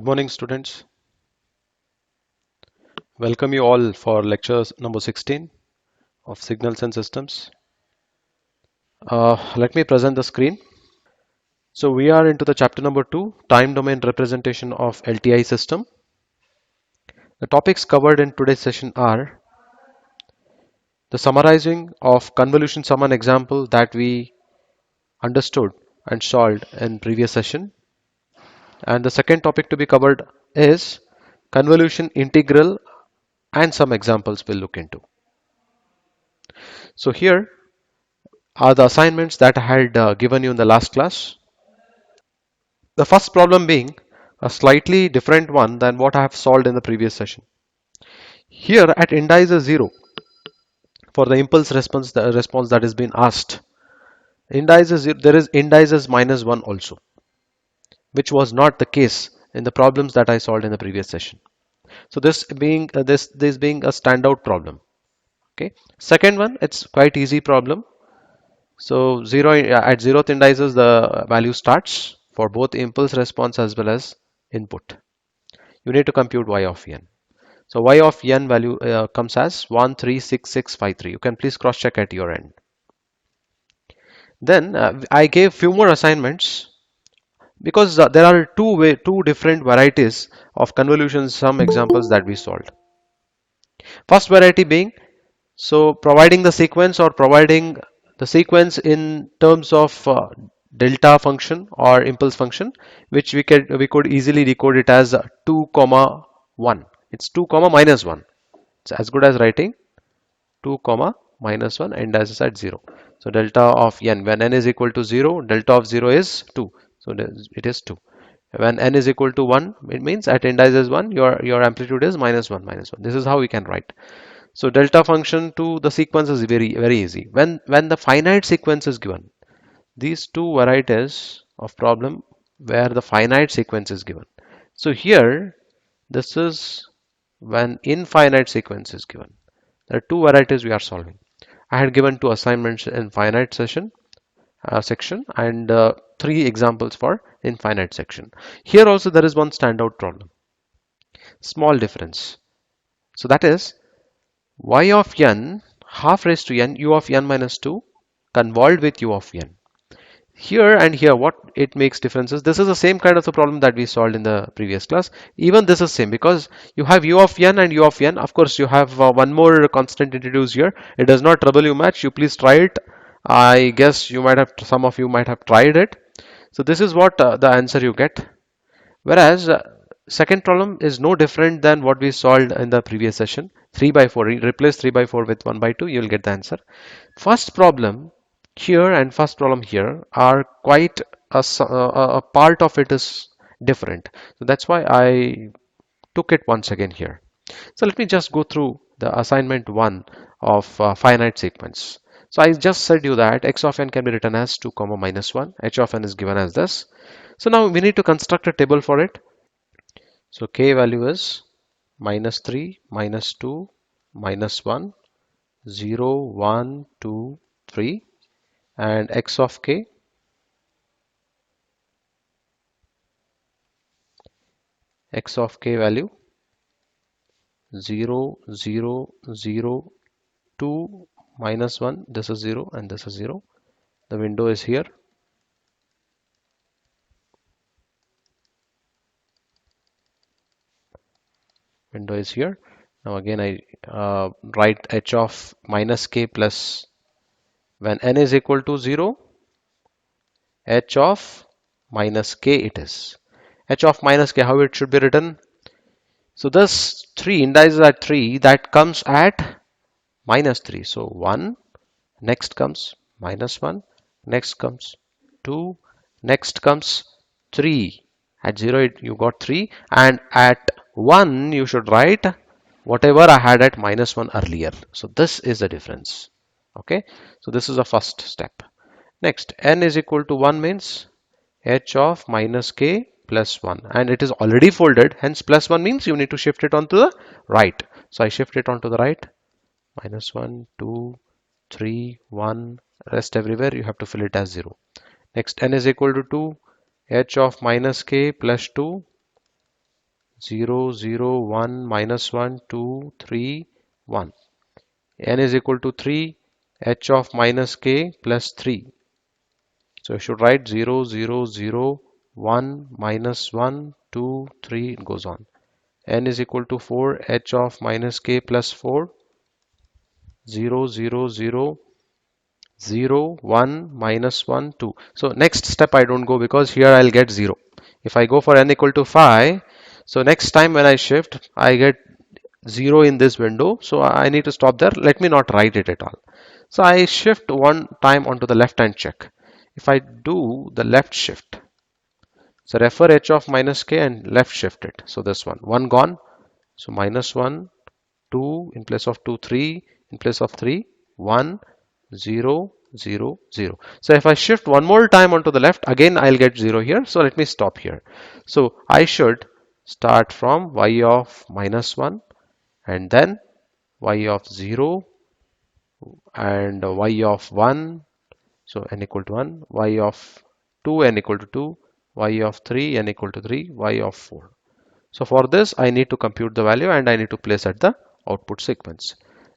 Good morning, students. Welcome you all for lecture number 16 of Signals and Systems. Let me present the screen. So we are into the chapter number 2, time domain representation of LTI system. The topics covered in today's session are the summarizing of convolution sum example that we understood and solved in previous session. And the second topic to be covered is convolution integral and some examples we'll look into. So here are the assignments that I had given you in the last class. The first problem being a slightly different one than what I have solved in the previous session. Here at indices 0 for the impulse response, the response that has been asked. Indices, there is indices minus 1 also, which was not the case in the problems that I solved in the previous session. So this being this being a standout problem. Okay. Second one, it's quite easy problem. So at zeroth indices, the value starts for both impulse response as well as input. You need to compute y of n. So y of n value comes as 136653. You can please cross check at your end. Then I gave few more assignments because there are two different varieties of convolution sum examples that we solved. First variety being so providing the sequence or providing the sequence in terms of delta function or impulse function, which we could easily decode it as 2 comma 1. It's 2 comma minus 1. It's as good as writing 2 comma minus 1 and as at 0. So delta of n, when n is equal to 0, delta of 0 is 2. So it is 2. When n is equal to 1, it means at indices 1, your amplitude is minus 1 minus 1. This is how we can write. So delta function to the sequence is very easy. When the finite sequence is given, these two varieties of problem where the finite sequence is given. So here this is when infinite sequence is given. There are two varieties we are solving. I had given two assignments in finite section and three examples for infinite section. Here also there is one standout problem. Small difference. So that is y of n half raised to n u of n minus 2 convolved with u of n. Here and here what it makes differences. This is the same kind of the problem that we solved in the previous class. Even this is same because you have u of n and u of n. Of course you have one more constant introduced here. It does not trouble you much. You please try it. I guess some of you might have tried it. So this is what the answer you get. Whereas second problem is no different than what we solved in the previous session. 3 by 4. Replace 3 by 4 with 1 by 2. You will get the answer. First problem here and first problem here are quite a part of it is different. So that's why I took it once again here. So let me just go through the assignment 1 of finite sequence. So I just said you that x of n can be written as 2 comma minus 1. H of n is given as this. So now we need to construct a table for it. So k value is minus 3, minus 2, minus 1, 0, 1, 2, 3, and x of k value 0, 0, 0, 2, minus 1. This is 0 and this is 0. The window is here. Window is here. Now again I write h of minus k plus when n is equal to 0, h of minus k it is. H of minus k, how it should be written? So this 3 indices are 3, that comes at minus 3. So 1, next comes minus 1, next comes 2, next comes 3. At 0 you got 3 and at 1 you should write whatever I had at minus 1 earlier. So this is the difference. Okay, so this is the first step. Next, n is equal to 1 means h of minus k plus 1 and it is already folded, hence plus 1 means you need to shift it onto the right. So I shift it onto the right, minus 1, 2, 3, 1, rest everywhere you have to fill it as 0. Next, n is equal to 2, h of minus k plus 2 0, 0, 1, minus 1, 2, 3, 1. N is equal to 3, h of minus k plus 3. So I should write 0, 0, 0, 1, minus 1, 2, 3, it goes on. N is equal to 4, h of minus k plus 4, 0, 0, 0, 0, 1, minus 1, 2. So next step I don't go because here I'll get 0. If I go for n equal to 5, so next time when I shift, I get 0 in this window. So I need to stop there. Let me not write it at all. So I shift one time onto the left hand check. If I do the left shift, so refer h of minus k and left shift it. So this one gone. So minus 1, 2 in place of 2, 3 in place of 3, 1, 0, 0, 0. So if I shift one more time onto the left, again I'll get 0 here. So let me stop here. So I should start from y of minus 1 and then y of 0 and y of 1. So n equal to 1, y of 2, n equal to 2, y of 3, n equal to 3, y of 4. So for this, I need to compute the value and I need to place at the output sequence.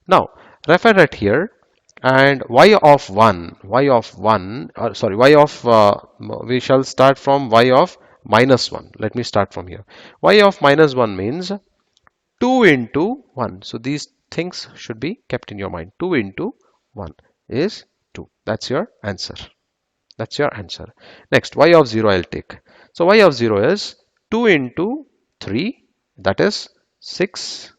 Now, refer it here and y of 1, we shall start from y of minus 1. Let me start from here. Y of minus 1 means 2 into 1. So these things should be kept in your mind. 2 into 1 is 2. That's your answer. That's your answer. Next, y of 0 I'll take. So y of 0 is 2 into 3, that is 6,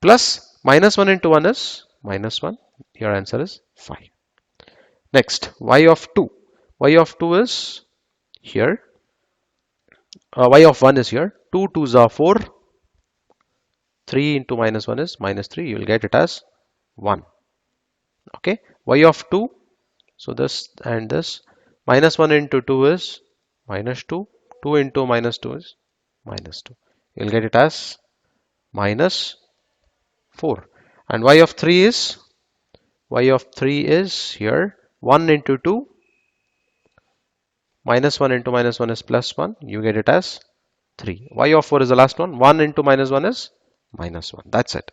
plus minus 1 into 1 is minus 1. Your answer is 5. Next, y of 2. Y of 2 is here. Y of 1 is here. 2 2s are 4. 3 into minus 1 is minus 3. You will get it as 1. Okay. Y of 2. So this and this. Minus 1 into 2 is minus 2. 2 into minus 2 is minus 2. You'll get it as minus 4. And y of 3 is here. 1 into 2. Minus 1 into minus 1 is plus 1. You get it as 3. Y of 4 is the last one. 1 into minus 1 is minus 1. That's it.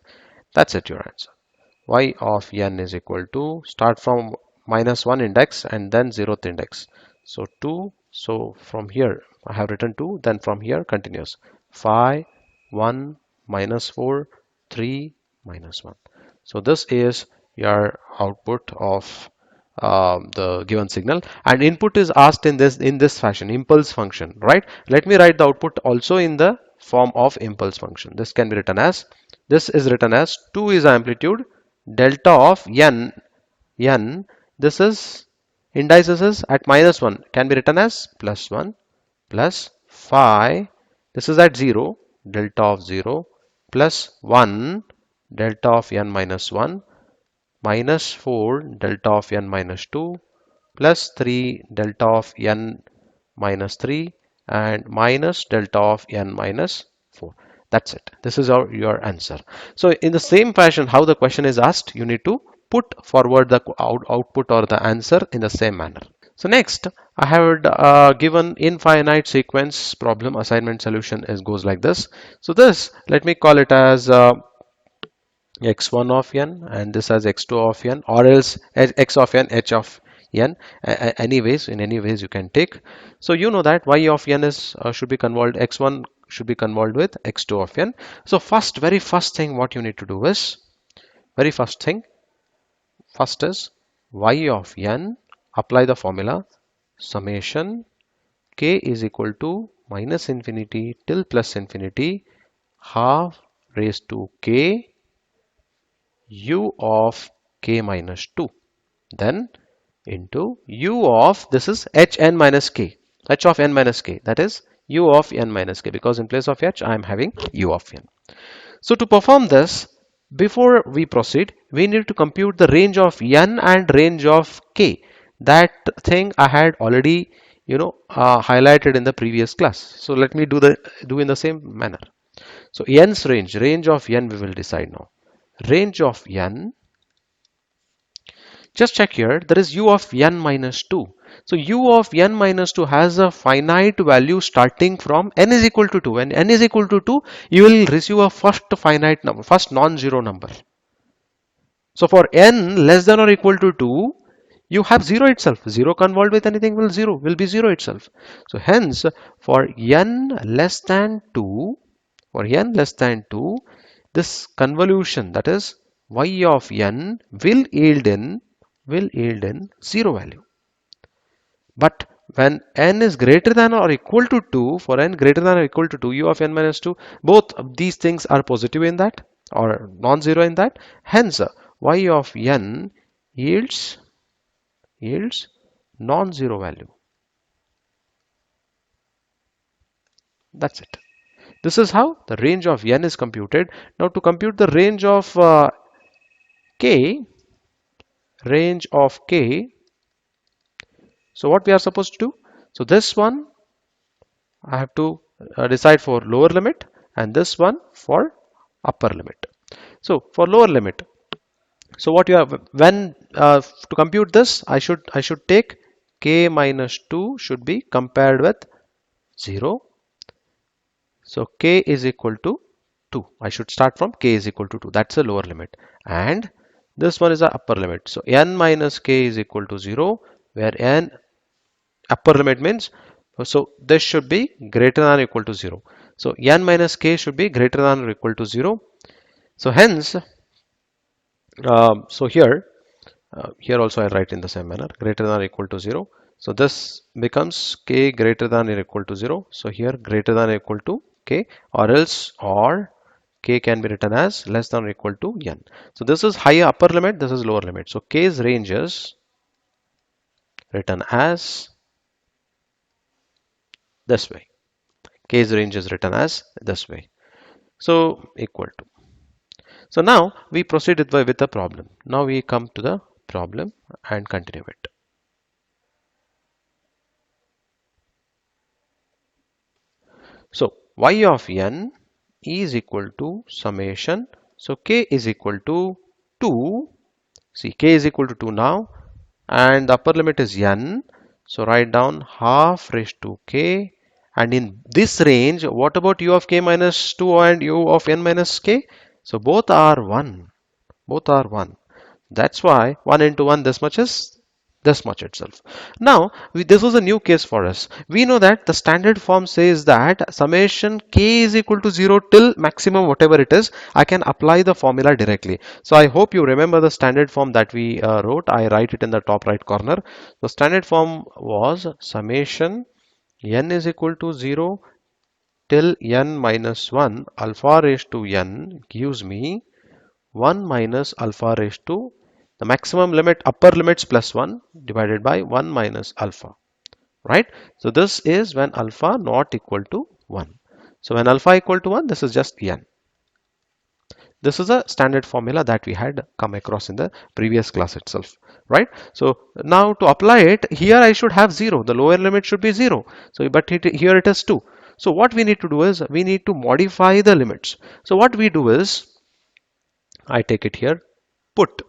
That's it, your answer. Y of n is equal to, start from minus 1 index and then 0th index. So 2. So from here I have written 2. Then from here continues 5, 1, minus 4, 3, minus 1. So this is your output of the given signal, and input is asked in this fashion, impulse function, right? Let me write the output also in the form of impulse function. This can be written as, this is written as 2 is amplitude delta of n. This is indices is at minus 1, can be written as plus 1 plus 5. This is at 0, delta of 0 plus 1 delta of n minus 1 minus 4 delta of n minus 2 plus 3 delta of n minus 3 and minus delta of n minus 4. That's it. This is your answer. So in the same fashion, how the question is asked, you need to put forward the output or the answer in the same manner. So next, I have given infinite sequence problem assignment solution goes like this. So this, let me call it as x1 of n and this as x2 of n, or else x of n, h of n. Anyways, in any ways you can take. So you know that y of n is should be convolved, x1 should be convolved with x2 of n. So very first thing what you need to do is, first is y of n, apply the formula summation k is equal to minus infinity till plus infinity half raised to k u of k minus 2, then into u of, this is hn minus k, h of n minus k, that is u of n minus k, because in place of h I am having u of n. So to perform this, before we proceed, we need to compute the range of n and range of k. That thing I had already highlighted in the previous class. So let me do in the same manner. So n's range of n we will decide now. Range of n, just check here, there is u of n minus 2. So u of n minus 2 has a finite value starting from n is equal to 2. When n is equal to 2, you will receive a first finite number, first non-zero number. So for n less than or equal to 2, you have 0 itself. 0 convolved with anything will be 0 itself. So hence for n less than 2, this convolution, that is y of n, will yield in 0 value. But when n is greater than or equal to 2, for n greater than or equal to 2, u of n minus 2, both of these things are positive in that or non-zero in that. Hence, y of n yields non-zero value. That's it. This is how the range of n is computed. Now to compute the range of k, so what we are supposed to do? So this one I have to decide for lower limit and this one for upper limit. So for lower limit, so what you have, when to compute this, I should take k minus 2 should be compared with 0. So k is equal to 2. I should start from k is equal to 2. That's the lower limit. And this one is the upper limit. So n minus k is equal to 0, where n upper limit means, so this should be greater than or equal to 0. So n minus k should be greater than or equal to 0. So hence, so here also I write in the same manner, greater than or equal to 0. So this becomes k greater than or equal to 0. So here greater than or equal to k, or k can be written as less than or equal to n. So this is higher upper limit, this is lower limit. So k's range is written as this way. K's range is written as this way. So equal to. So now we proceed with the problem. Now we come to the problem and continue it. So y of n is equal to summation. So k is equal to 2. See, k is equal to 2 now, and the upper limit is n. So write down half raised to k. And in this range, what about u of k minus 2 and u of n minus k? So both are 1. Both are 1. That's why 1 into 1, this much is this much itself. Now, this was a new case for us. We know that the standard form says that summation k is equal to 0 till maximum whatever it is, I can apply the formula directly. So I hope you remember the standard form that we wrote. I write it in the top right corner. The standard form was summation n is equal to 0 till n minus 1 alpha raised to n gives me 1 minus alpha raised to the maximum limit, upper limits plus 1 divided by 1 minus alpha, right? So this is when alpha not equal to 1. So when alpha equal to 1, this is just n. This is a standard formula that we had come across in the previous class itself, right? So now to apply it, here I should have 0. The lower limit should be 0. So but here it is 2. So what we need to do is we need to modify the limits. So what we do is, I take it here, put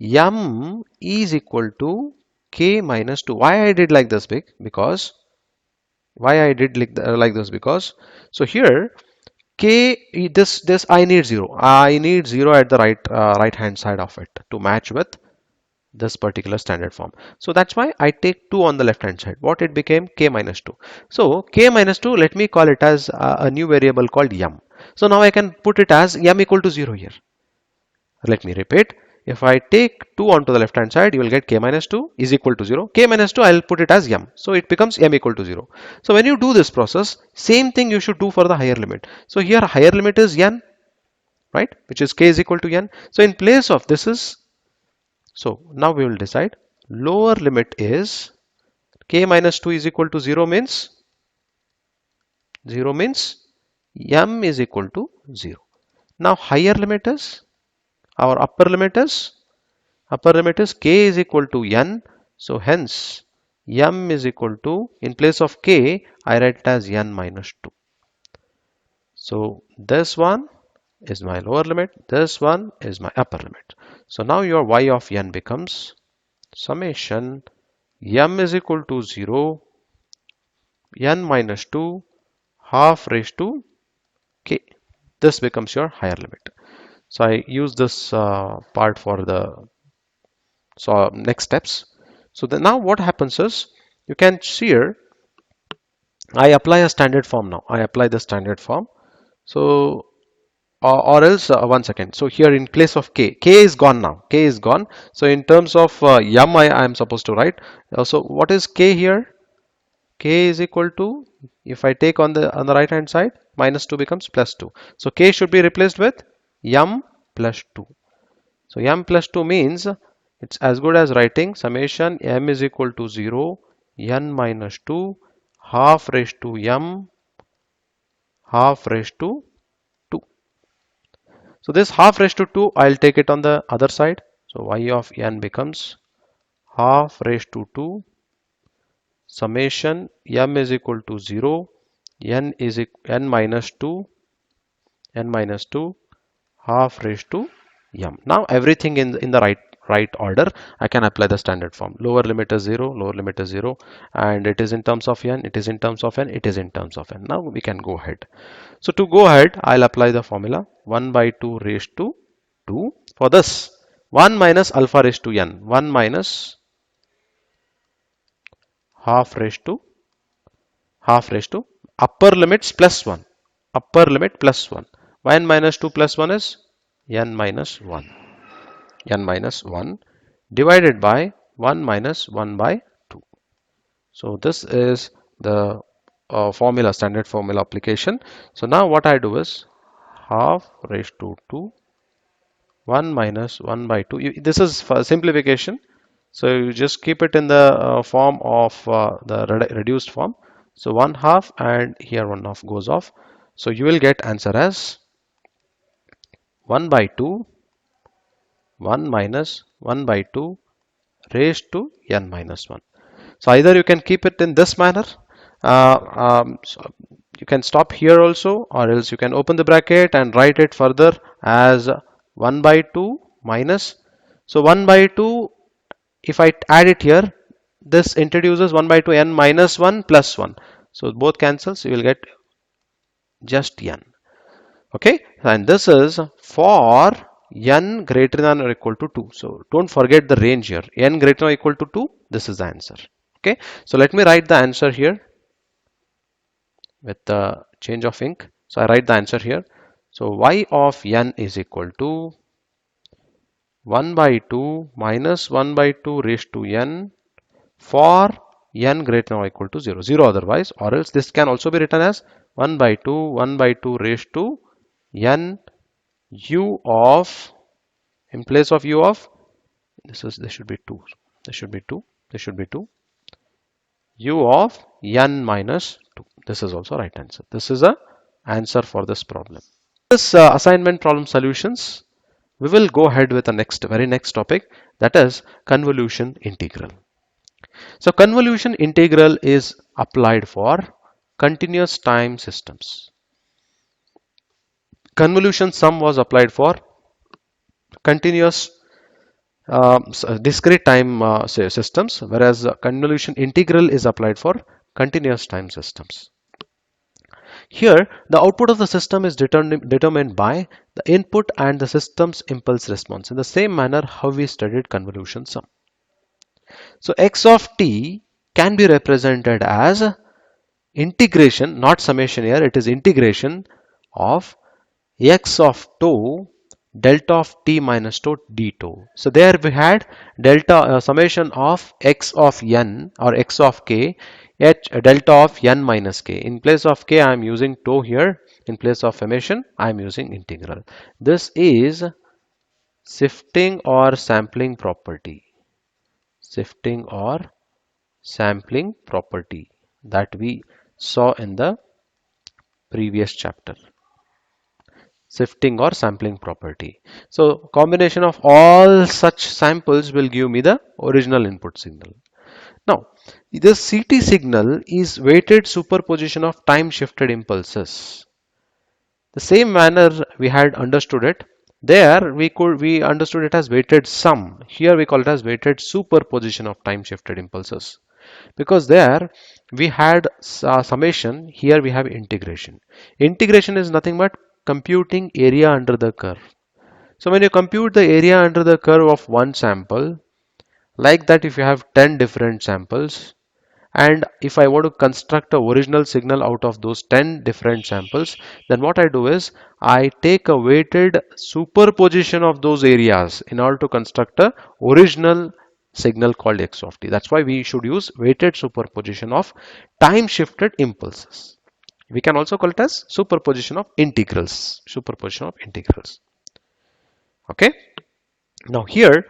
m is equal to k minus 2. Why I did like this because so here k, this I need 0. I need 0 at the right hand side of it to match with this particular standard form. So that's why I take 2 on the left hand side. What it became? K minus 2. So k minus 2, let me call it as a new variable called m. So now I can put it as m equal to 0 here. Let me repeat. If I take 2 onto the left hand side, you will get k minus 2 is equal to 0. K minus 2, I will put it as m. So it becomes m equal to 0. So when you do this process, same thing you should do for the higher limit. So here higher limit is n, right? Which is k is equal to n. So in place of this is, so now we will decide lower limit is k minus 2 is equal to 0 means m is equal to 0. Now higher limit is, our upper limit is k is equal to n. So hence m is equal to, in place of k, I write it as n minus 2. So this one is my lower limit, this one is my upper limit. So now your y of n becomes summation m is equal to 0, n minus 2 half raised to k. This becomes your higher limit. So I use this part for the next steps. So then now what happens is, you can see here, I apply a standard form now. I apply the standard form. So or else one second. So here in place of k is gone now. K is gone. So in terms of m, I am supposed to write. So what is k here? K is equal to, if I take on the right hand side, minus 2 becomes plus 2. So k should be replaced with m plus 2. So m plus 2 means it's as good as writing summation m is equal to 0, n minus 2 half raised to m half raised to 2. So this half raised to 2, I'll take it on the other side. So y of n becomes half raised to 2 summation m is equal to 0, n minus 2 half raised to m. Now everything in the right order. I can apply the standard form. Lower limit is 0, lower limit is 0, and it is in terms of n, it is in terms of n, it is in terms of n. Now we can go ahead. So to go ahead, I'll apply the formula 1 by 2 raised to 2. For this, 1 minus alpha raised to n, 1 minus half raised to upper limits plus 1, upper limit plus 1. n minus 2 plus 1 is n minus 1, n minus 1 divided by 1 minus 1 by 2. So this is the formula, standard formula application. So now what I do is half raised to 2, 1 minus 1 by 2. This is for simplification. So you just keep it in the form of the reduced form. So 1 half, and here 1 half goes off. So you will get answer as 1 by 2, 1 minus 1 by 2 raised to n minus 1. So either you can keep it in this manner, so you can stop here also, or else you can open the bracket and write it further as 1 by 2 minus. So 1 by 2, if I add it here, this introduces 1 by 2 n minus 1 plus 1. So both cancels, you will get just n. Okay, and this is for n greater than or equal to 2. So don't forget the range here. N greater than or equal to 2, this is the answer. Okay, so let me write the answer here with the change of ink. So I write the answer here. So y of n is equal to 1 by 2 minus 1 by 2 raised to n for n greater than or equal to 0, 0 otherwise, or else this can also be written as 1 by 2 raised to n u of, in place of u of, this should be 2, this should be 2, this should be 2, u of n minus 2. This is also right answer. This is a answer for this problem. This assignment problem solutions, we will go ahead with the very next topic, that is convolution integral. So convolution integral is applied for continuous time systems. Convolution sum was applied for continuous discrete time systems, whereas convolution integral is applied for continuous time systems. Here, the output of the system is determined by the input and the system's impulse response, in the same manner how we studied convolution sum. So x of t can be represented as integration, not summation here, it is integration of x of tau delta of t minus tau d tau. So there we had delta summation of x of n or x of k h delta of n minus k. In place of k I am using tau here, in place of summation I am using integral. This is shifting or sampling property, shifting or sampling property that we saw in the previous chapter. Shifting or sampling property. So combination of all such samples will give me the original input signal. Now this CT signal is weighted superposition of time shifted impulses. The same manner we had understood it. There we understood it as weighted sum. Here we call it as weighted superposition of time shifted impulses, because there we had summation, here we have integration. Integration is nothing but computing area under the curve. So when you compute the area under the curve of one sample, like that, if you have 10 different samples, and if I want to construct a original signal out of those 10 different samples, then what I do is I take a weighted superposition of those areas in order to construct a original signal called x of t. That's why we should use weighted superposition of time shifted impulses. We can also call it as superposition of integrals. Superposition of integrals. Okay. Now here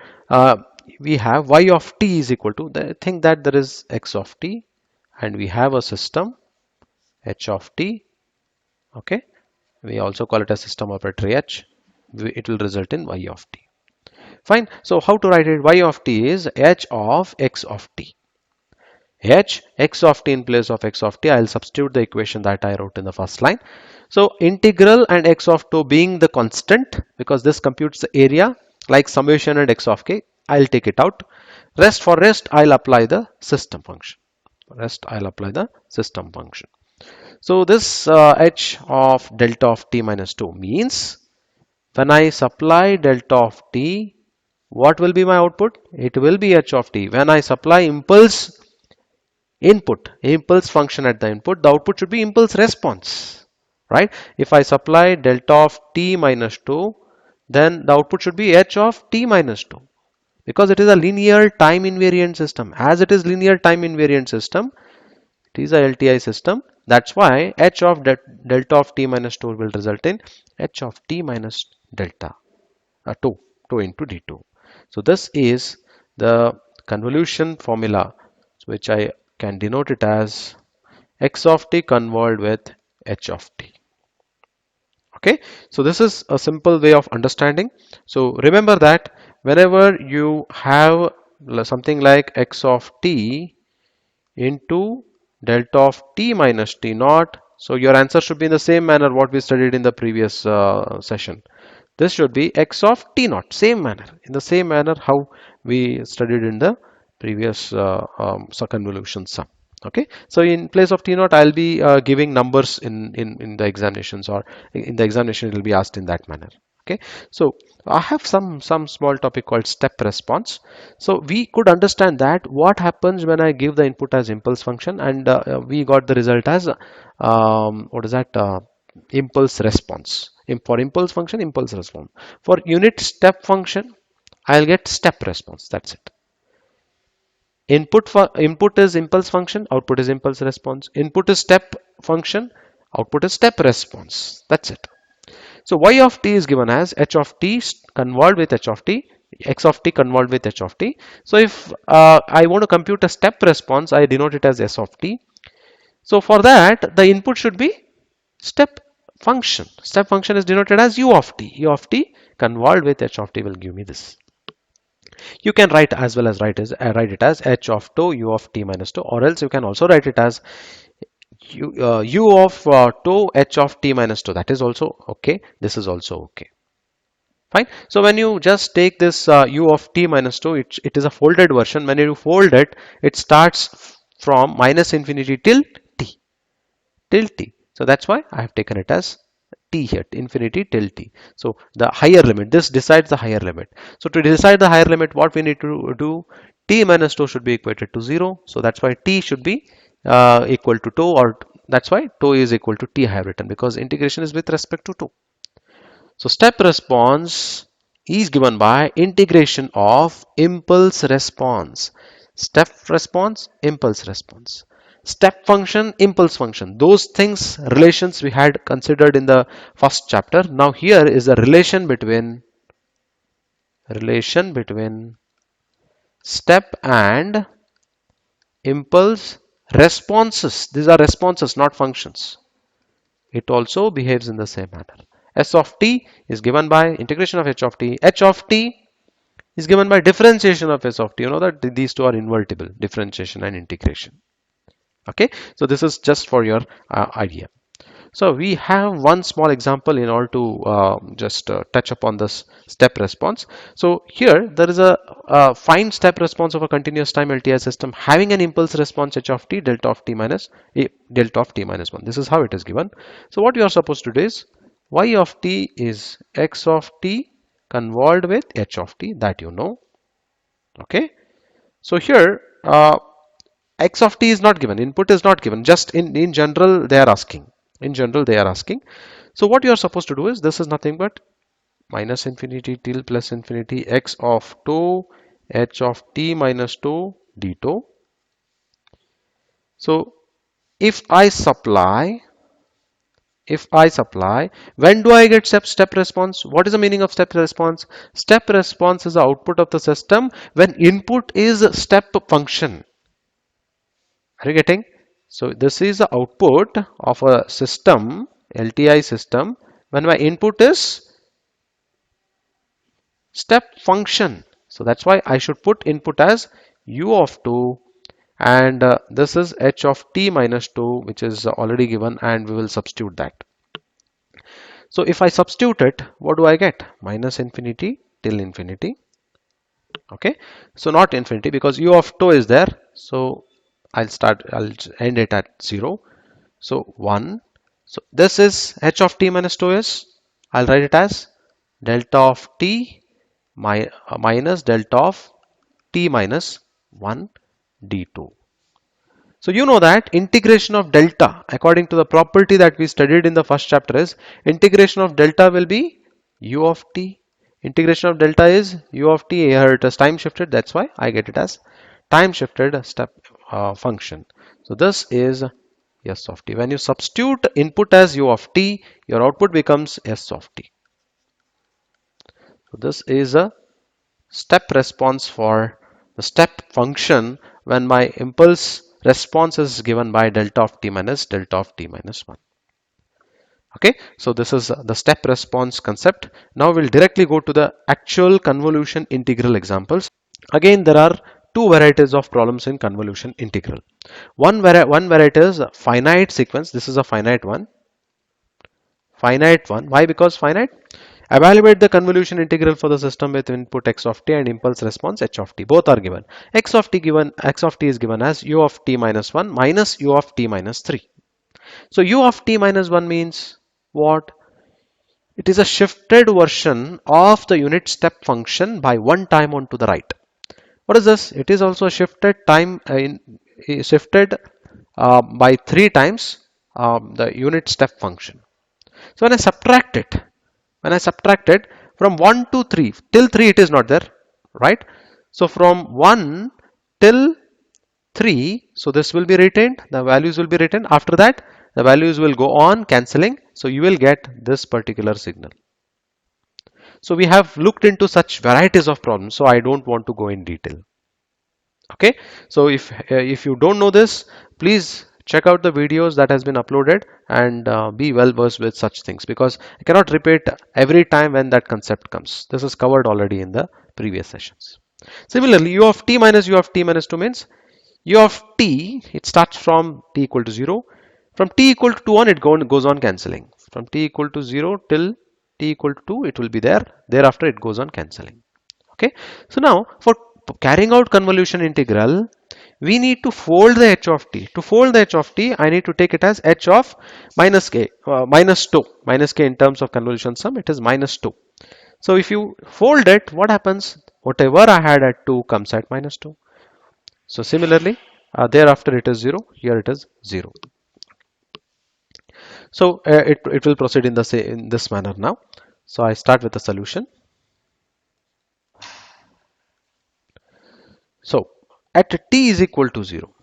we have y of t is equal to, think that there is x of t, and we have a system h of t. Okay, we also call it a system operator h. It will result in y of t. Fine. So how to write it? Y of t is h of x of t. X of t in place of x of t, I'll substitute the equation that I wrote in the first line. So integral and x of 2 being the constant, because this computes the area, like summation and x of k, I'll take it out. Rest, for rest, I'll apply the system function. So this h of delta of t minus 2 means when I supply delta of t, what will be my output? It will be h of t. When I supply impulse function at the input, the output should be impulse response, right? If I supply delta of t minus 2, then the output should be h of t minus 2, because it is a linear time invariant system. As it is linear time invariant system, it is a LTI system. That's why h of delta of t minus 2 will result in h of t minus delta 2 into d2. So this is the convolution formula, which I can denote it as x of t convolved with h of t. Okay, so this is a simple way of understanding. So remember that whenever you have something like x of t into delta of t minus t naught, so your answer should be in the same manner what we studied in the previous session. This should be x of t naught, same manner, in the same manner how we studied in the previous convolution sum. Okay, so in place of t naught, I'll be giving numbers in the examinations, or in the examination it will be asked in that manner. Okay, so I have some small topic called step response. So we could understand that what happens when I give the input as impulse function, and we got the result as what is that, impulse response. For impulse function, impulse response. For unit step function, I'll get step response. That's it. Input is impulse function, output is impulse response. Input is step function, output is step response. That's it. So y of t is given as h of t convolved with h of t, x of t convolved with h of t. So if I want to compute a step response, I denote it as s of t. So for that, the input should be step function. Step function is denoted as u of t. U of t convolved with h of t will give me this. You can write as well as write it as h of 2 u of t minus 2, or else you can also write it as u of 2 h of t minus 2. That is also okay. This is also okay. Fine. So when you just take this u of t minus 2, it is a folded version. When you fold it, it starts from minus infinity till t. So that's why I have taken it as t here, infinity till t. So the higher limit, this decides the higher limit. So to decide the higher limit, what we need to do, t minus 2 should be equated to 0. So that's why t should be equal to 2, or that's why 2 is equal to t I have written, because integration is with respect to 2. So step response is given by integration of impulse response. Step response, impulse response. Step function, impulse function. Those things, relations we had considered in the first chapter. Now here is the relation between step and impulse responses. These are responses, not functions. It also behaves in the same manner. S of t is given by integration of h of t. H of t is given by differentiation of s of t. You know that these two are invertible, differentiation and integration. Okay, so this is just for your idea. So we have one small example in order to just touch upon this step response. So here there is a find step response of a continuous time LTI system having an impulse response h of t delta of t minus delta of t minus 1. This is how it is given. So what you are supposed to do is y of t is x of t convolved with h of t, that you know. Okay. So here x of t is not given, input is not given, just in general they are asking. In general they are asking. So what you are supposed to do is, this is nothing but minus infinity till plus infinity x of 2 h of t minus 2 d 2. So if I supply, when do I get step response? What is the meaning of step response? Step response is the output of the system when input is step function. Are you getting? So this is the output of a system, LTI system, when my input is step function. So that's why I should put input as u of 2, and this is h of t minus 2, which is already given, and we will substitute that. So if I substitute it, what do I get? Minus infinity till infinity. Okay, so not infinity because u of 2 is there. So I'll end it at 0. So 1. So this is h of t minus 2 is, I'll write it as delta of t minus delta of t minus 1 d2. So you know that integration of delta, according to the property that we studied in the first chapter, is integration of delta will be u of t. Integration of delta is u of t. Here it is time shifted, that's why I get it as time shifted step function. So this is s of t. When you substitute input as u of t, your output becomes s of t. So this is a step response for the step function when my impulse response is given by delta of t minus delta of t minus 1. Okay, so this is the step response concept. Now we'll directly go to the actual convolution integral examples. Again, there are two varieties of problems in convolution integral. One variety is finite sequence. This is a finite one. Finite one. Why? Because finite. Evaluate the convolution integral for the system with input x of t and impulse response h of t. Both are given. X of t is given as u of t minus 1 minus u of t minus 3. So u of t minus 1 means what? It is a shifted version of the unit step function by one time onto the right. What is this? It is also shifted shifted by 3 times the unit step function. So when I subtract it from 1 to 3, till 3 it is not there, right? So from 1 till 3, so this will be retained, the values will be retained. After that, the values will go on cancelling. So you will get this particular signal. So we have looked into such varieties of problems, so I don't want to go in detail. Okay, so if you don't know this, please check out the videos that has been uploaded and be well versed with such things, because I cannot repeat every time when that concept comes. This is covered already in the previous sessions. Similarly, u of t minus u of t minus 2 means u of t, it starts from t equal to 0. From t equal to 2 on, it goes on cancelling. From t equal to 0 till t equal to 2, it will be there. Thereafter, it goes on cancelling. Okay, so now for carrying out convolution integral, we need to fold the h of t. To fold the h of t, I need to take it as h of minus k, minus 2. Minus k in terms of convolution sum, it is minus 2. So if you fold it, what happens? Whatever I had at 2 comes at minus 2. So similarly, thereafter it is 0. Here it is 0. So it will proceed in this manner now. So I start with the solution. So at t is equal to 0,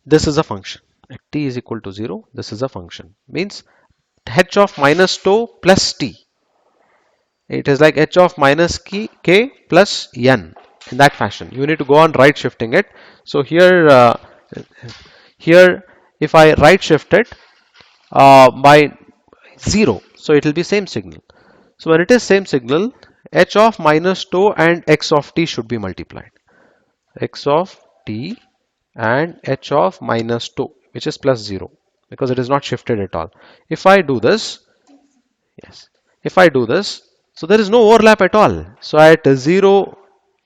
this is a function. At t is equal to 0, this is a function. Means h of minus 2 plus t. It is like h of minus k plus n. In that fashion, you need to go on right shifting it. So here if I right shift it by 0, so it will be same signal. So when it is same signal, h of minus 2 and x of t should be multiplied. X of t and h of minus 2 which is plus 0 because it is not shifted at all. If I do this, yes, if I do this, so there is no overlap at all. So at 0,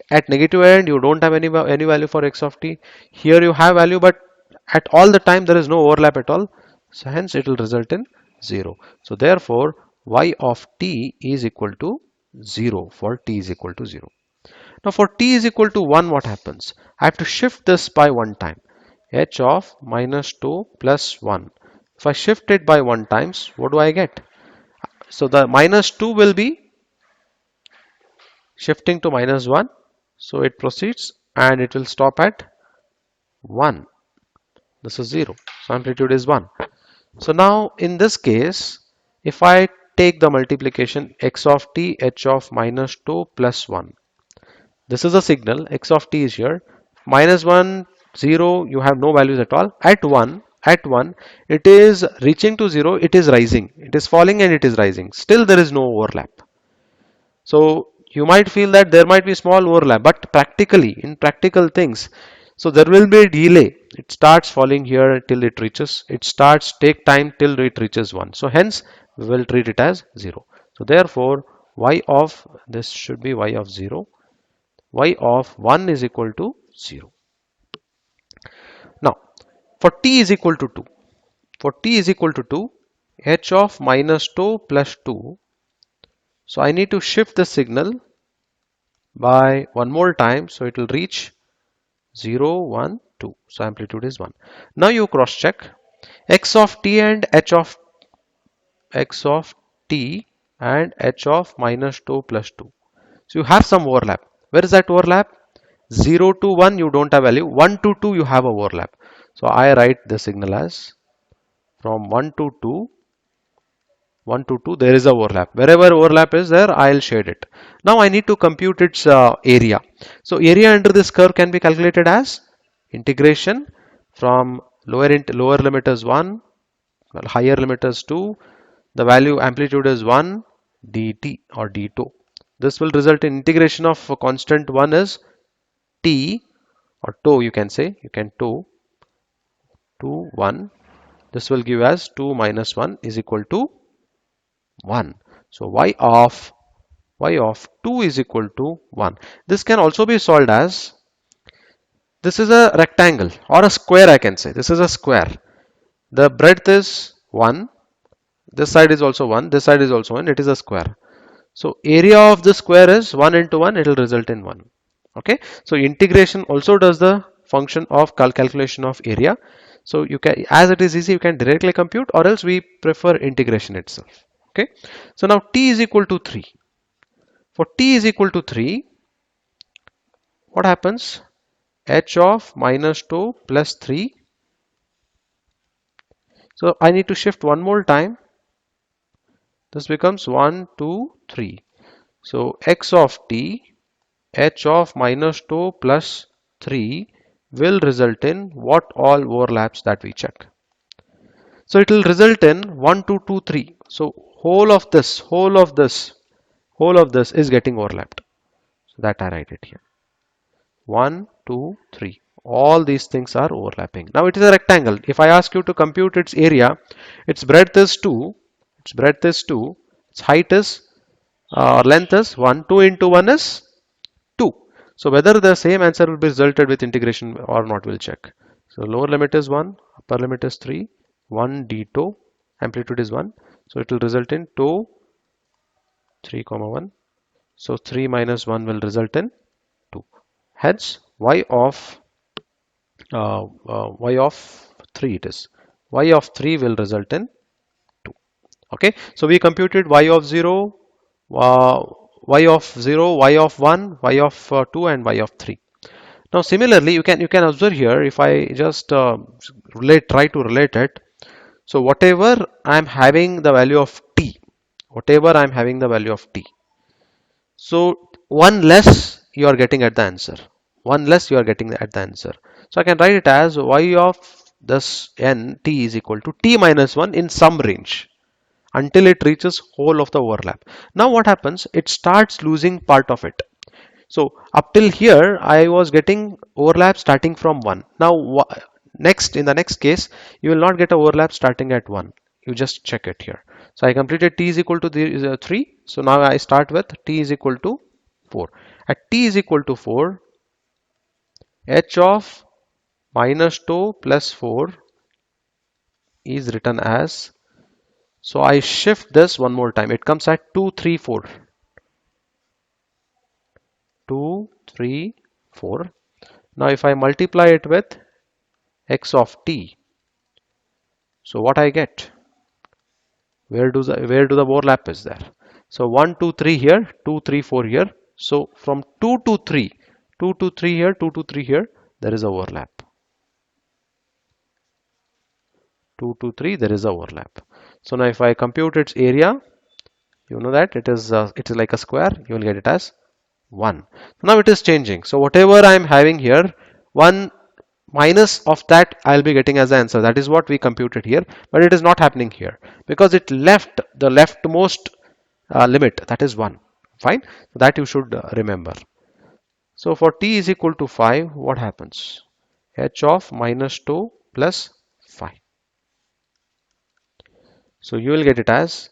at negative end, you don't have any value for x of t. Here you have value, but at all the time there is no overlap at all. So hence it will result in 0. So therefore, y of t is equal to 0 for t is equal to 0. Now for t is equal to 1, what happens? I have to shift this by one time. H of minus 2 plus 1. If I shift it by one times, what do I get? So the minus 2 will be shifting to minus 1. So it proceeds and it will stop at 1. This is 0. So amplitude is 1. So now in this case, if I take the multiplication x of t, h of minus 2 plus 1. This is a signal, x of t is here. Minus 1, 0, you have no values at all. At 1, it is reaching to 0, it is rising. It is falling and it is rising. Still there is no overlap. So you might feel that there might be small overlap, but practically, in practical things, so there will be a delay. It starts falling here till it reaches, it starts take time till it reaches 1. So hence we will treat it as 0. So therefore, y of this should be y of 0. Y of 1 is equal to 0. Now, for t is equal to 2, for t is equal to 2, h of minus 2 plus 2. So I need to shift the signal by one more time. So it will reach 0, 1, 2. So amplitude is 1. Now you cross check x of t and h of t and h of minus 2 plus 2. So you have some overlap. Where is that overlap? 0 to 1 you don't have value. 1 to 2 you have overlap. So I write the signal as from 1 to 2. 1 to 2 there is a overlap. Wherever overlap is there, I'll shade it. Now I need to compute its area. So area under this curve can be calculated as integration from lower limit is 1, well, higher limit is 2, the value amplitude is 1 dt or d2. This will result in integration of a constant 1 is t or tau, you can say, you can tau to 1. This will give as 2 minus 1 is equal to 1. So y of 2 is equal to 1. This can also be solved as, this is a rectangle or a square, I can say. This is a square. The breadth is 1. This side is also 1. This side is also 1. It is a square. So area of the square is 1 into 1. It will result in 1. Okay. So integration also does the function of calculation of area. So you can, as it is easy, you can directly compute, or else we prefer integration itself. Okay. So now t is equal to 3. For t is equal to 3, what happens? H of minus 2 plus 3. So I need to shift one more time. This becomes 1, 2, 3. So x of t, h of minus 2 plus 3 will result in what all overlaps that we check. So it will result in 1, 2, 2, 3. So whole of this is getting overlapped. So that I write it here. 1, 2, 3. All these things are overlapping. Now it is a rectangle. If I ask you to compute its area, its breadth is 2, its height is length is 1, 2 into 1 is 2. So whether the same answer will be resulted with integration or not, we'll check. So lower limit is 1, upper limit is 3, 1 d tau, amplitude is 1. So it will result in tau 3, 1. So 3 minus 1 will result in 2. Hence y of 3 it is. Y of 3 will result in 2. Okay. So we computed y of 0, y of 0, y of 1, y of 2 and y of 3. Now similarly you can observe here, if I just try to relate it. So whatever I am having the value of t, so one less you are getting at the answer. So I can write it as y of this n t is equal to t minus 1 in some range until it reaches whole of the overlap. Now what happens? It starts losing part of it. So up till here I was getting overlap starting from 1. next, in the next case, you will not get a overlap starting at 1. You just check it here. So I completed t is equal to 3. So now I start with t is equal to 4. At t is equal to 4, h of minus 2 plus 4 is written as, so I shift this one more time. It comes at 2, 3, 4. 2, 3, 4. Now if I multiply it with x of t, so what I get? Where do the overlap is there? So 1, 2, 3 here, 2, 3, 4 here. So from 2 to 3, 2 to 3 here, 2 to 3 here, there is a overlap. 2 to 3, there is a overlap. So now if I compute its area, you know that it is like a square. You will get it as 1. Now it is changing. So whatever I am having here, 1 minus of that I'll be getting as the answer. That is what we computed here, but it is not happening here because it left the leftmost limit, that is 1. Fine. So that you should remember. So for t is equal to 5, what happens? H of minus 2 plus 5. So you will get it as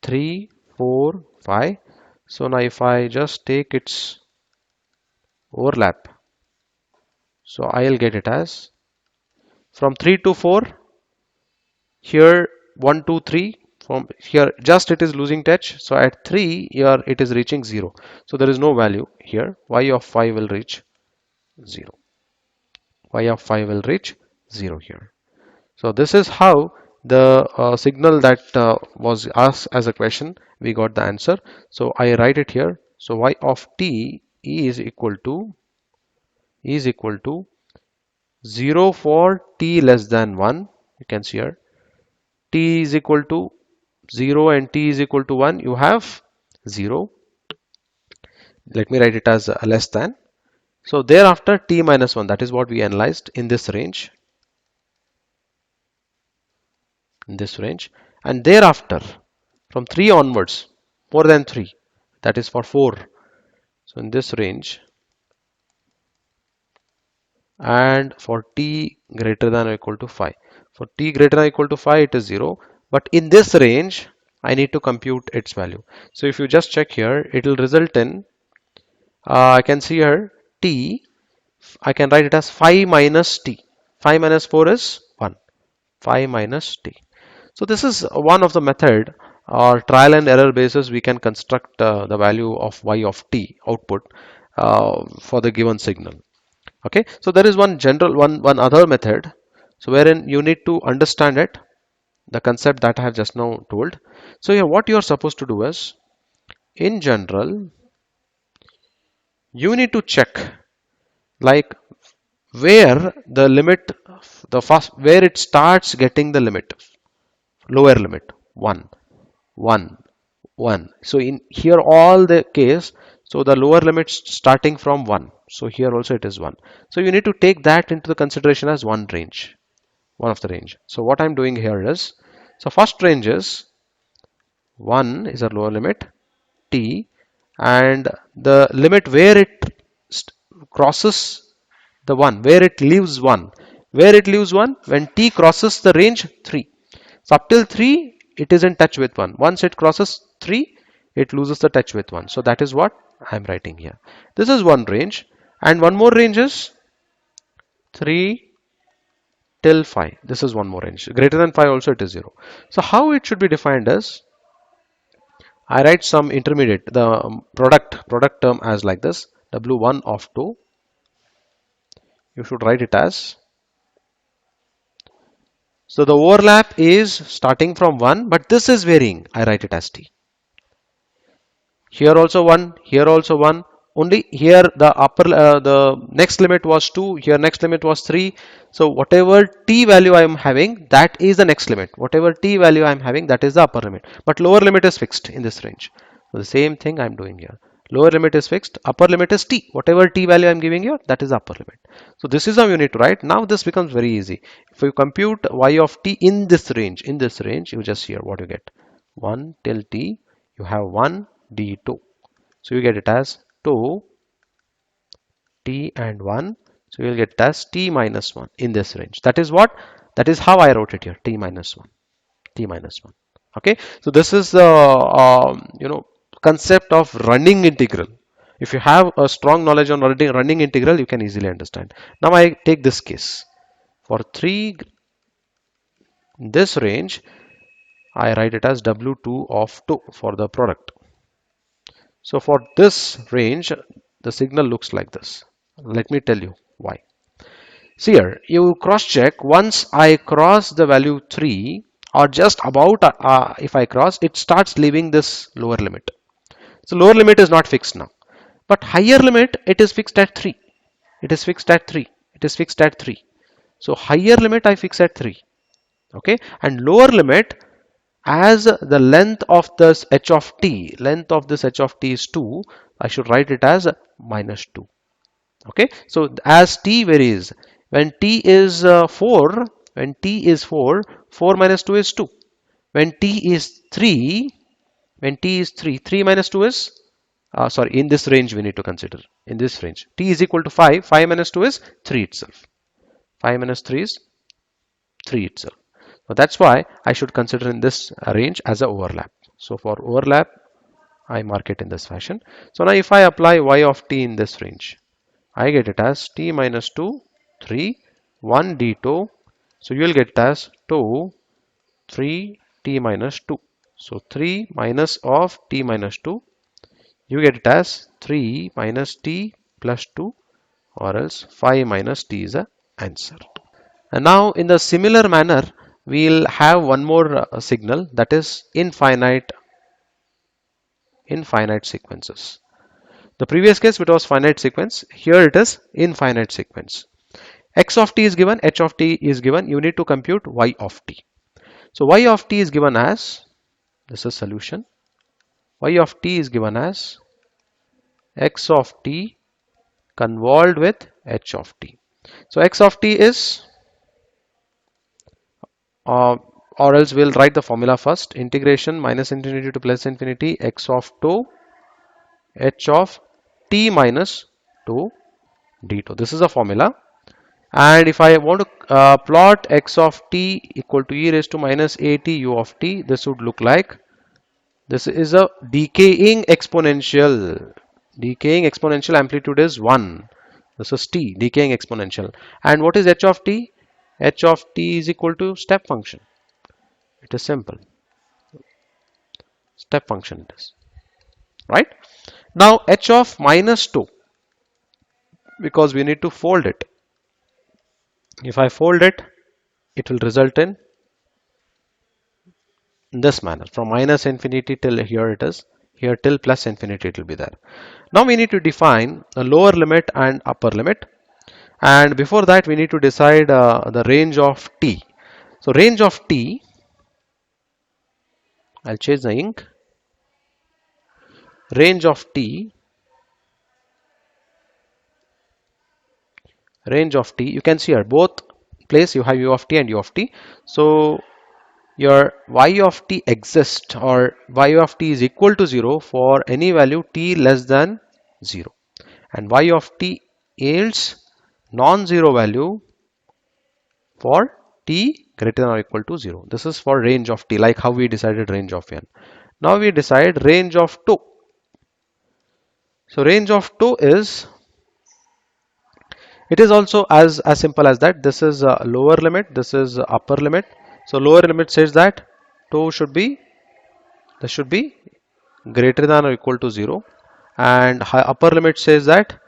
3, 4, 5. So now if I just take its overlap, so I'll get it as from 3 to 4, here 1, 2, 3, from here just it is losing touch. So at 3 here it is reaching 0. So there is no value here. Y of 5 will reach 0. Y of 5 will reach 0 here. So this is how the signal that was asked as a question, we got the answer. So I write it here. So y of t is equal to 0 for t less than 1. You can see here t is equal to 0 and t is equal to 1. You have 0. Let me write it as less than. So thereafter t minus 1, that is what we analyzed in this range. And thereafter from 3 onwards, more than 3, that is for 4. So in this range, and for t greater than or equal to 5. For t greater than or equal to 5, it is 0. But in this range, I need to compute its value. So if you just check here, it will result in, I can see here t, I can write it as 5 minus t. 5 minus 4 is 1. 5 minus t. So this is one of the method or trial and error basis we can construct the value of y of t output for the given signal. Okay, so there is one other method, so wherein you need to understand it, the concept that I have just now told. So here what you are supposed to do is, in general, you need to check like where the limit, where it starts getting the limit, lower limit 1, 1, 1. So in here all the case, so the lower limit starting from 1. So here also it is 1. So you need to take that into the consideration as one range, one of the range. So what I'm doing here is, so first range is 1 is a lower limit t, and the limit where it crosses the 1, where it leaves 1, when t crosses the range 3. So up till 3 it is in touch with 1. Once it crosses 3, it loses the touch with 1. So that is what I'm writing here. This is one range, and one more range is 3 till 5. This is one more range. Greater than 5 also it is 0. So how it should be defined is, I write some intermediate, the product term as like this, W1 of 2. You should write it as, so the overlap is starting from 1, but this is varying. I write it as t. Here also 1, here also 1. Only here the next limit was 2, here next limit was 3. So whatever t value I am having, that is the next limit. Whatever t value I am having, that is the upper limit. But lower limit is fixed in this range. So the same thing I am doing here. Lower limit is fixed, upper limit is t. Whatever t value I am giving you, that is upper limit. So this is how you need to write. Now this becomes very easy. If you compute y of t in this range, you just hear what you get. 1 till t, you have 1 d2. So you get it as 2 t and 1. So you'll get it as t minus 1 in this range. That is what? That is how I wrote it here, t minus 1. T minus 1. Okay, so this is the concept of running integral. If you have a strong knowledge on running integral, you can easily understand. Now I take this case. For 3 in this range, I write it as W2 of 2 for the product. So for this range, the signal looks like this. Let me tell you why. See here, you cross check. Once I cross the value 3 or just about if I cross, it starts leaving this lower limit. So lower limit is not fixed now, but higher limit, it is fixed at 3. It is fixed at 3. It is fixed at 3. So higher limit I fix at 3. Okay, and lower limit, as the length of this h of t, length of this h of t is 2, I should write it as minus 2. Okay, so as t varies, when t is 4, when t is 4, 4 minus 2 is 2. When t is 3, when t is 3, 3 minus 2 is, sorry, in this range we need to consider, in this range. T is equal to 5, 5 minus 2 is 3 itself. 5 minus 3 is 3 itself. So that's why I should consider in this range as a overlap. So for overlap, I mark it in this fashion. So now if I apply y of t in this range, I get it as t minus 2, 3, 1 d2. So you will get it as 2, 3 t minus 2. So 3 minus of t minus 2, you get it as 3 minus t plus 2, or else 5 minus t is the answer. And now in the similar manner, we'll have one more signal, that is infinite sequences. The previous case it was finite sequence, here it is infinite sequence. X of t is given, h of t is given, you need to compute y of t. So y of t is given as, this is solution, y of t is given as x of t convolved with h of t. So x of t is, or else we'll write the formula first, integration minus infinity to plus infinity x of 2 h of t minus 2 d2. This is a formula. And if I want to plot x of t equal to e raised to minus at u of t, this would look like, this is a decaying exponential. Decaying exponential amplitude is 1. This is t, decaying exponential. And what is h of t? H of t is equal to step function. It is simple. Step function it is. Right? Now h of minus 2, because we need to fold it. If I fold it, it will result in this manner, from minus infinity till here it is, here till plus infinity it will be there. Now we need to define a lower limit and upper limit, and before that we need to decide the range of t. So range of t, I'll change the ink, range of t, you can see here both place you have u of t and u of t. So your y of t exists, or y of t is equal to 0 for any value t less than 0, and y of t yields non-zero value for t greater than or equal to 0. This is for range of t, like how we decided range of n. Now we decide range of 2. So range of 2 is, it is also as simple as that. This is a lower limit, this is upper limit. So lower limit says that 2 should be, this should be greater than or equal to 0, and upper limit says that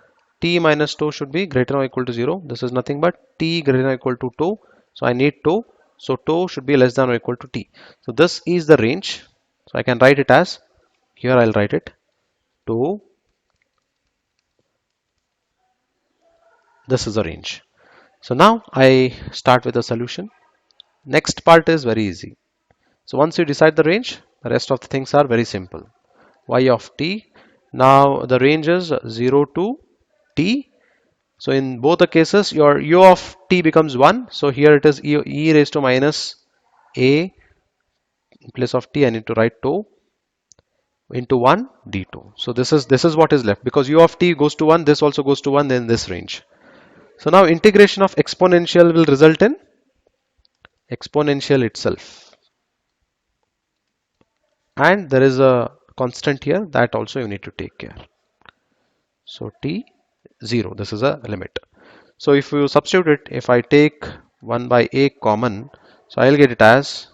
t minus 2 should be greater than or equal to 0. This is nothing but t greater than or equal to 2. So I need 2. So 2 should be less than or equal to t. So this is the range. So I can write it as, here I'll write it 2. This is the range. So now I start with the solution. Next part is very easy. So once you decide the range, the rest of the things are very simple. Y of t. Now the range is 0 to t. So in both the cases, your u of t becomes 1. So here it is e raised to minus a, in place of t I need to write 2 into 1 d2. So this is what is left, because u of t goes to 1, this also goes to 1 in this range. So now integration of exponential will result in exponential itself, and there is a constant here that also you need to take care. So t 0, this is a limit. So if you substitute it, if I take 1 by a common, so I'll get it as,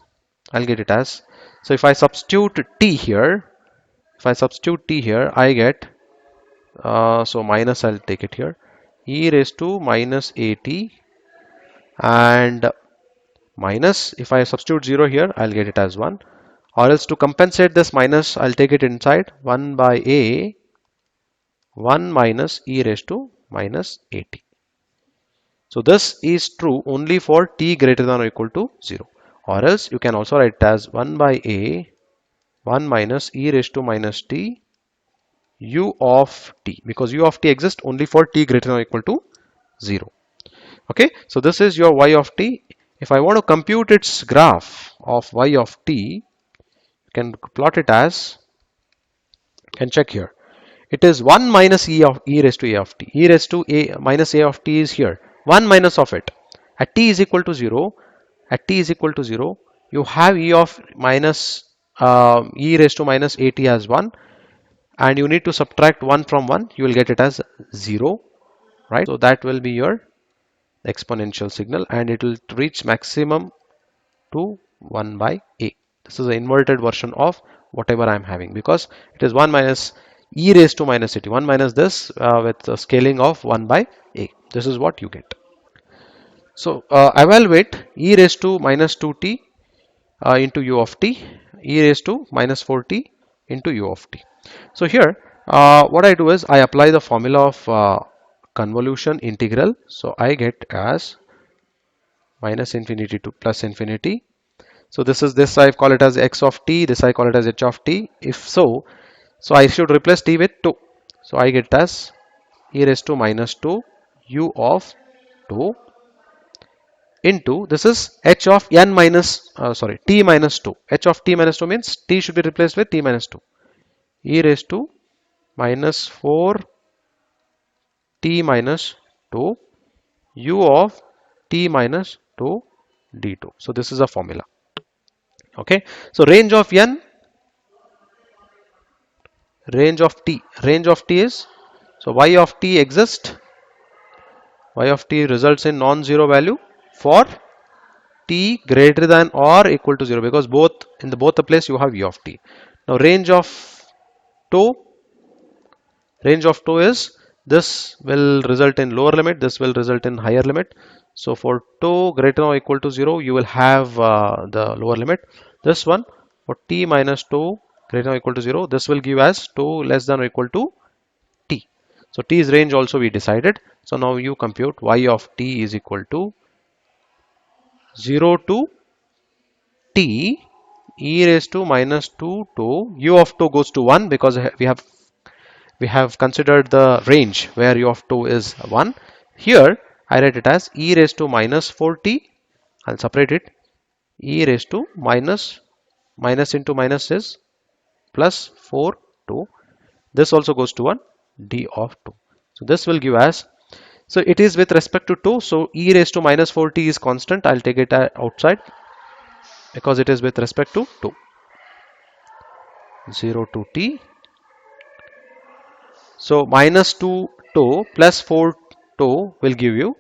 so if I substitute t here, I get, so minus, I'll take it here, e raised to minus at, and minus, if I substitute 0 here, I'll get it as 1, or else to compensate this minus, I'll take it inside, 1 by a 1 minus e raised to minus at. So this is true only for t greater than or equal to 0, or else you can also write it as 1 by a 1 minus e raised to minus t u of t, because u of t exists only for t greater than or equal to 0. Okay, so this is your y of t. If I want to compute its graph of y of t, you can plot it as, and check here. It is 1 minus e raised to a of t. E raised to a minus a of t is here. 1 minus of it. At t is equal to 0, you have e of minus e raised to minus at as 1, and you need to subtract 1 from 1. You will get it as 0, right? So that will be your exponential signal, and it will reach maximum to 1 by a. This is the inverted version of whatever I am having, because it is 1 minus e raised to minus at, 1 minus this with a scaling of 1 by a. This is what you get. So evaluate e raised to minus 2t into u of t, e raised to minus 4t into u of t. So here what I do is I apply the formula of convolution integral. So I get as minus infinity to plus infinity. So this is this, I call it as x of t, this I call it as h of t. If so, so I should replace t with 2. So I get as e raised to minus 2 u of 2 into, this is h of n minus t minus 2. H of t minus 2 means t should be replaced with t minus 2. E raised to minus 4 t minus 2 u of t minus 2 d2. So this is a formula. Okay, so range of n, range of t is, so y of t exists, y of t results in non-zero value for t greater than or equal to 0, because both in the both the place you have u of t. Now range of 2, is, this will result in lower limit, this will result in higher limit. So for 2 greater than or equal to 0, you will have the lower limit. This one for t minus 2 greater than or equal to 0, this will give as 2 less than or equal to t. So t's range also we decided. So now you compute y of t is equal to 0 to t e raised to minus 2 to u of 2 goes to 1, because we have considered the range where u of 2 is 1. Here I write it as e raised to minus 4t. I'll separate it. E raised to minus into minus is plus 4 2. This also goes to 1, d of 2. So this will give us, so it is with respect to 2. So e raised to minus 4t is constant. I'll take it outside because it is with respect to 2. 0 to t. So minus 2 2 plus 4 2 will give you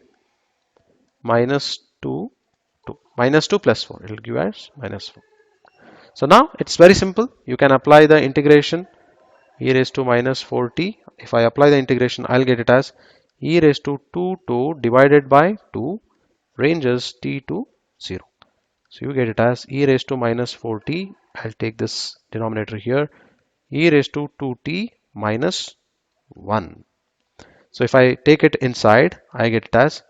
minus 2 2. Minus 2 plus 4, it will give us minus 4. So now it's very simple. You can apply the integration e raised to minus 4t. If I apply the integration, I'll get it as e raised to 2 2 divided by 2 ranges t to 0. So you get it as e raised to minus 4t. I'll take this denominator here. E raised to 2t minus 1. So if I take it inside, I get it as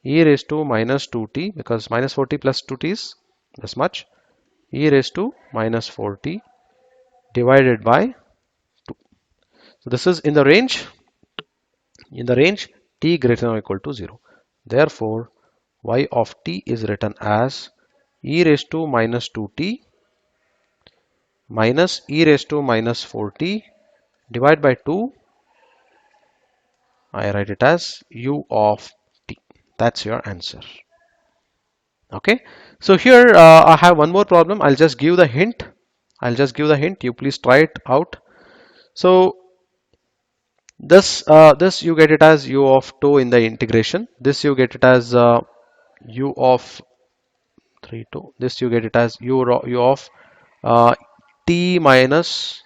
e raised to minus 2t, because minus 4t plus 2t is this much. E raised to minus 4t divided by 2. So this is in the range t greater than or equal to 0. Therefore, y of t is written as e raised to minus 2t minus e raised to minus 4t divided by 2. I write it as u of t. That's your answer. Okay, so here I have one more problem. I'll just give the hint. You please try it out. So this you get it as u of 2 in the integration. This you get it as u of 3 2. This you get it as u of uh, t minus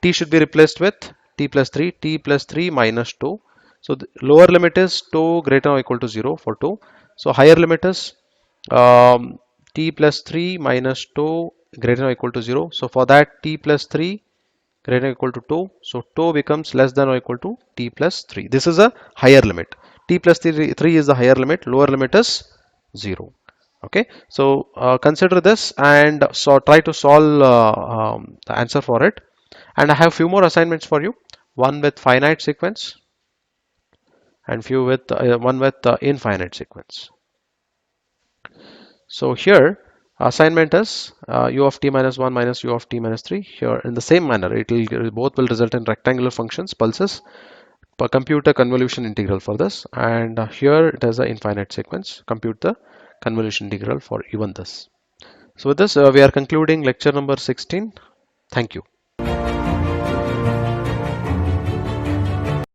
t should be replaced with t plus 3 minus 2. So the lower limit is 2 greater or equal to 0 for 2. So higher limit is t plus 3 minus 2 greater or equal to 0. So for that t plus 3 greater or equal to 2. So 2 becomes less than or equal to t plus 3. This is a higher limit. T plus 3 is the higher limit. Lower limit is 0. Okay, so consider this and so try to solve the answer for it. And I have few more assignments for you. One with finite sequence and few with one with infinite sequence. So here assignment is u of t minus 1 minus u of t minus 3. Here in the same manner it will both will result in rectangular functions pulses. Compute a convolution integral for this, and here it has an infinite sequence. Compute the convolution integral for even this. So with this we are concluding lecture number 16. Thank you.